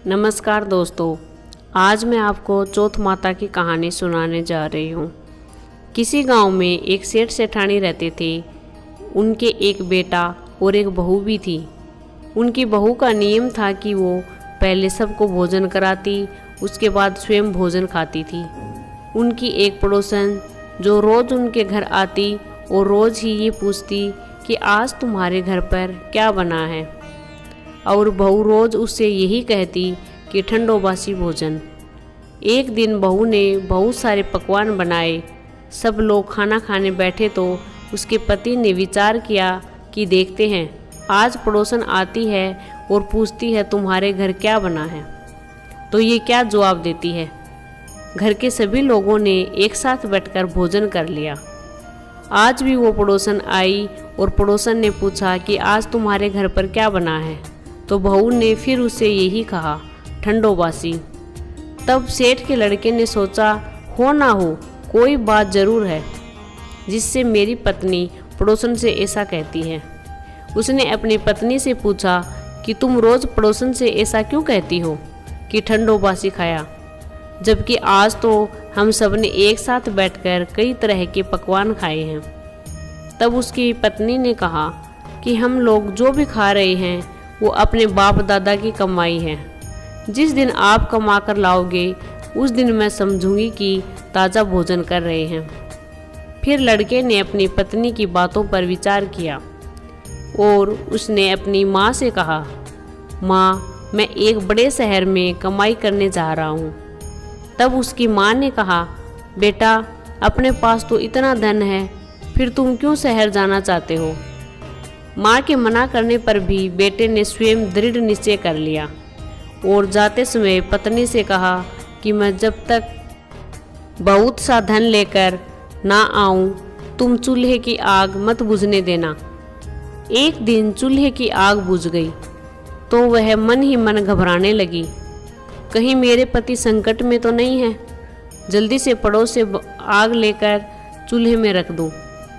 नमस्कार दोस्तों, आज मैं आपको चौथ माता की कहानी सुनाने जा रही हूँ। किसी गांव में एक सेठ सेठानी रहते थे। उनके एक बेटा और एक बहू भी थी। उनकी बहू का नियम था कि वो पहले सबको भोजन कराती, उसके बाद स्वयं भोजन खाती थी। उनकी एक पड़ोसन जो रोज़ उनके घर आती और रोज़ ही ये पूछती कि आज तुम्हारे घर पर क्या बना है, और बहू रोज़ उससे यही कहती कि ठंडो बासी भोजन। एक दिन बहू ने बहुत सारे पकवान बनाए। सब लोग खाना खाने बैठे तो उसके पति ने विचार किया कि देखते हैं, आज पड़ोसन आती है और पूछती है तुम्हारे घर क्या बना है, तो ये क्या जवाब देती है। घर के सभी लोगों ने एक साथ बैठकर भोजन कर लिया। आज भी वो पड़ोसन आई और पड़ोसन ने पूछा कि आज तुम्हारे घर पर क्या बना है, तो बहू ने फिर उसे यही कहा, ठंडो बासी। तब सेठ के लड़के ने सोचा, हो ना हो कोई बात ज़रूर है जिससे मेरी पत्नी पड़ोसन से ऐसा कहती है। उसने अपनी पत्नी से पूछा कि तुम रोज़ पड़ोसन से ऐसा क्यों कहती हो कि ठंडो बासी खाया, जबकि आज तो हम सब ने एक साथ बैठकर कई तरह के पकवान खाए हैं। तब उसकी पत्नी ने कहा कि हम लोग जो भी खा रहे हैं वो अपने बाप दादा की कमाई है। जिस दिन आप कमा कर लाओगे उस दिन मैं समझूंगी कि ताज़ा भोजन कर रहे हैं। फिर लड़के ने अपनी पत्नी की बातों पर विचार किया और उसने अपनी माँ से कहा, माँ मैं एक बड़े शहर में कमाई करने जा रहा हूँ। तब उसकी माँ ने कहा, बेटा अपने पास तो इतना धन है, फिर तुम क्यों शहर जाना चाहते हो। माँ के मना करने पर भी बेटे ने स्वयं दृढ़ निश्चय कर लिया और जाते समय पत्नी से कहा कि मैं जब तक बहुत सा धन लेकर ना आऊं तुम चूल्हे की आग मत बुझने देना। एक दिन चूल्हे की आग बुझ गई तो वह मन ही मन घबराने लगी, कहीं मेरे पति संकट में तो नहीं है, जल्दी से पड़ोस से आग लेकर चूल्हे में रख दूं।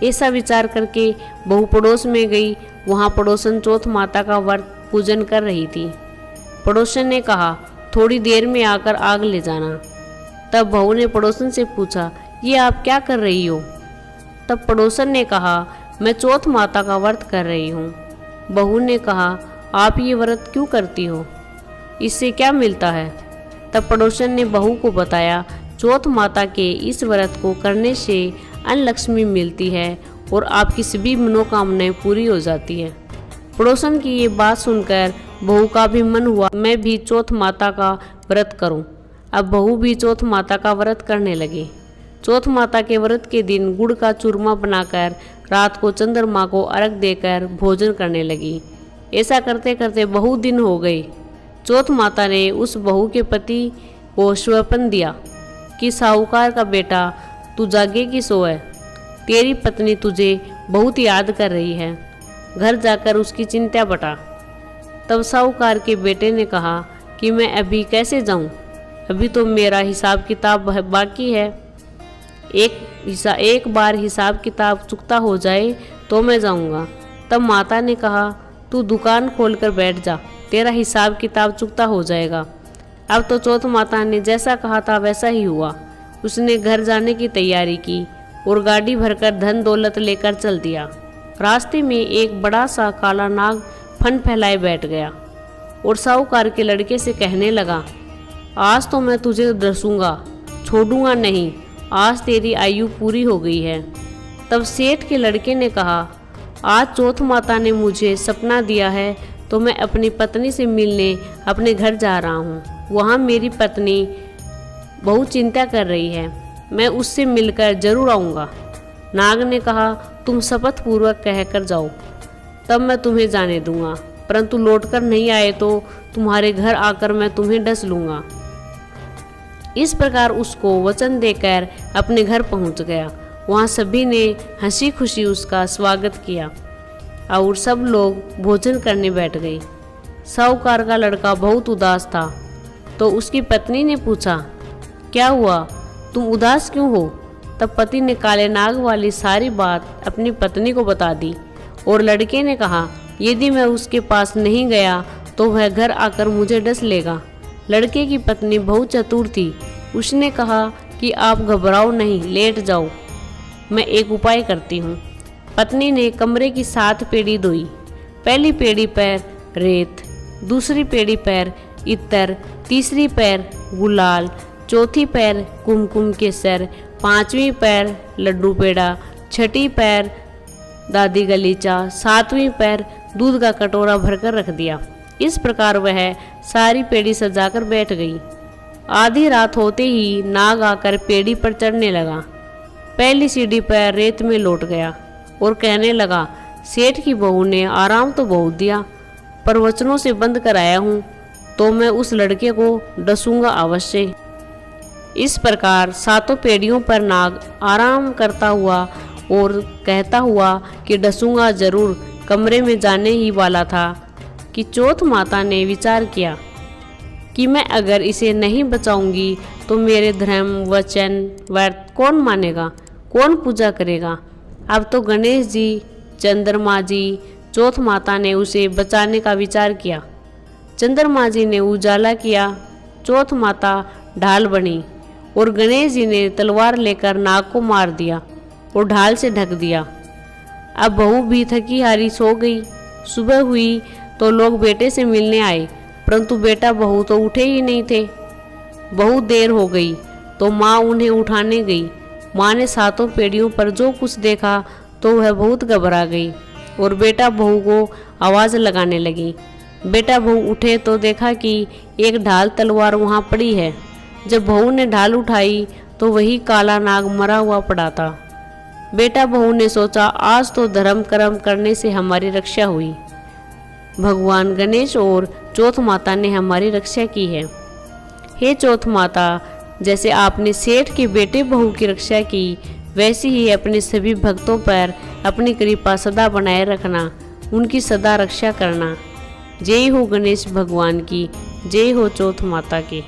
ऐसा विचार करके बहू पड़ोस में गई। वहाँ पड़ोसन चौथ माता का व्रत पूजन कर रही थी। पड़ोसन ने कहा, थोड़ी देर में आकर आग ले जाना। तब बहू ने पड़ोसन से पूछा, ये आप क्या कर रही हो। तब पड़ोसन ने कहा, मैं चौथ माता का व्रत कर रही हूँ। बहू ने कहा, आप ये व्रत क्यों करती हो, इससे क्या मिलता है। तब पड़ोसन ने बहू को बताया, चौथ माता के इस व्रत को करने से अन्न लक्ष्मी मिलती है और आपकी सभी मनोकामनाएं पूरी हो जाती है। पड़ोसन की ये बात सुनकर बहू का भी मन हुआ, मैं भी चौथ माता का व्रत करूं। अब बहू भी चौथ माता का व्रत करने लगी। चौथ माता के व्रत के दिन गुड़ का चूरमा बनाकर रात को चंद्रमा को अर्घ देकर भोजन करने लगी। ऐसा करते करते बहुत दिन हो गए। चौथ माता ने उस बहू के पति को स्वप्न दिया कि साहूकार का बेटा तू जागे कि सोए, तेरी पत्नी तुझे बहुत याद कर रही है, घर जाकर उसकी चिंता बता। तब साहूकार के बेटे ने कहा कि मैं अभी कैसे जाऊं, अभी तो मेरा हिसाब किताब बाकी है। एक बार हिसाब किताब चुकता हो जाए तो मैं जाऊंगा। तब माता ने कहा, तू दुकान खोलकर बैठ जा, तेरा हिसाब किताब चुकता हो जाएगा। अब तो चौथ माता ने जैसा कहा था वैसा ही हुआ। उसने घर जाने की तैयारी की और गाड़ी भरकर धन दौलत लेकर चल दिया। रास्ते में एक बड़ा सा काला नाग फन फैलाए बैठ गया और साहूकार के लड़के से कहने लगा, आज तो मैं तुझे डसूंगा, छोड़ूंगा नहीं, आज तेरी आयु पूरी हो गई है। तब सेठ के लड़के ने कहा, आज चौथ माता ने मुझे सपना दिया है तो मैं अपनी पत्नी से मिलने अपने घर जा रहा हूँ। वहाँ मेरी पत्नी बहुत चिंता कर रही है, मैं उससे मिलकर जरूर आऊँगा। नाग ने कहा, तुम शपथ पूर्वक कहकर जाओ, तब मैं तुम्हें जाने दूंगा, परंतु लौटकर नहीं आए तो तुम्हारे घर आकर मैं तुम्हें डस लूँगा। इस प्रकार उसको वचन देकर अपने घर पहुँच गया। वहाँ सभी ने हंसी खुशी उसका स्वागत किया और सब लोग भोजन करने बैठ गए। साहूकार का लड़का बहुत उदास था तो उसकी पत्नी ने पूछा, क्या हुआ, तुम उदास क्यों हो। तब पति ने काले नाग वाली सारी बात अपनी पत्नी को बता दी और लड़के ने कहा, यदि मैं उसके पास नहीं गया तो वह घर आकर मुझे डस लेगा। लड़के की पत्नी बहुत चतुर थी। उसने कहा कि आप घबराओ नहीं, लेट जाओ, मैं एक उपाय करती हूँ। पत्नी ने कमरे की 7 पेड़ी धोई। पहली पेड़ी पर रेत, दूसरी पेड़ी पर इत्र, तीसरी पैर गुलाल, चौथी पैर कुमकुम केसर, 5वीं पैर लड्डू पेड़ा, 6ठी पैर दादी गलीचा, 7वीं पैर दूध का कटोरा भरकर रख दिया। इस प्रकार वह सारी पेड़ी सजाकर बैठ गई। आधी रात होते ही नाग आकर पेड़ी पर चढ़ने लगा। पहली सीढ़ी पर रेत में लौट गया और कहने लगा, सेठ की बहू ने आराम तो बहुत दिया, पर वचनों से बंद कराया हूँ तो मैं उस लड़के को डसूंगा अवश्य। इस प्रकार 7 पेड़ियों पर नाग आराम करता हुआ और कहता हुआ कि डसूंगा जरूर कमरे में जाने ही वाला था कि चौथ माता ने विचार किया कि मैं अगर इसे नहीं बचाऊंगी तो मेरे धर्म वचन व्रत कौन मानेगा, कौन पूजा करेगा। अब तो गणेश जी, चंद्रमा जी, चौथ माता ने उसे बचाने का विचार किया। चंद्रमा जी ने उजाला किया, चौथ माता ढाल बनी और गणेश जी ने तलवार लेकर नाग को मार दिया और ढाल से ढक दिया। अब बहू भी थकी हारी सो गई। सुबह हुई तो लोग बेटे से मिलने आए, परंतु बेटा बहू तो उठे ही नहीं थे। बहुत देर हो गई तो माँ उन्हें उठाने गई। माँ ने 7 पेड़ियों पर जो कुछ देखा तो वह बहुत घबरा गई और बेटा बहू को आवाज़ लगाने लगी। बेटा बहू उठे तो देखा कि एक ढाल तलवार वहाँ पड़ी है। जब बहू ने ढाल उठाई तो वही काला नाग मरा हुआ पड़ा था। बेटा बहू ने सोचा, आज तो धर्म कर्म करने से हमारी रक्षा हुई। भगवान गणेश और चौथ माता ने हमारी रक्षा की है। हे चौथ माता, जैसे आपने सेठ के बेटे बहू की रक्षा की, वैसे ही अपने सभी भक्तों पर अपनी कृपा सदा बनाए रखना, उनकी सदा रक्षा करना। जय हो गणेश भगवान की, जय हो चौथ माता की।